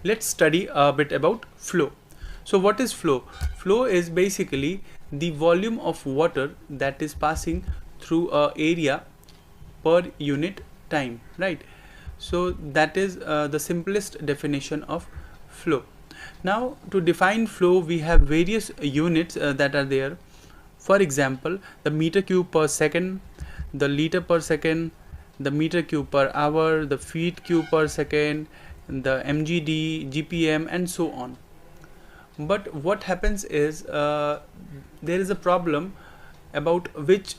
let's study a bit about flow. So what is flow? Flow is basically the volume of water that is passing through a area per unit time, right? So that is the simplest definition of flow. Now to define flow, we have various units that are there. For example, the meter cube per second, the liter per second, the meter cube per hour, the feet cube per second, the mgd, gpm, and so on. But what happens is there is a problem about which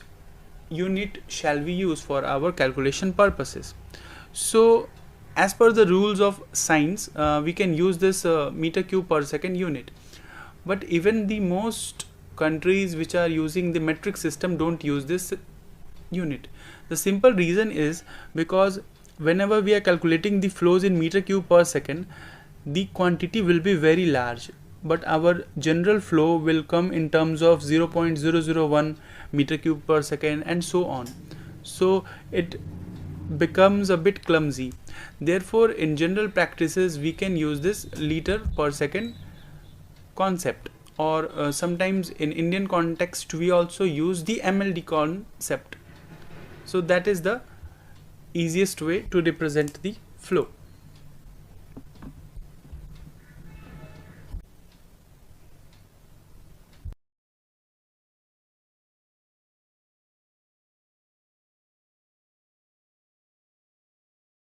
unit shall we use for our calculation purposes. So as per the rules of science, we can use this meter cube per second unit, but even the most countries which are using the metric system don't use this unit. The simple reason is because whenever we are calculating the flows in meter cube per second, the quantity will be very large, but our general flow will come in terms of 0.001 meter cube per second and so on. So it becomes a bit clumsy. Therefore, in general practices, we can use this liter per second concept, or sometimes in Indian context we also use the MLD concept. So that is the easiest way to represent the flow.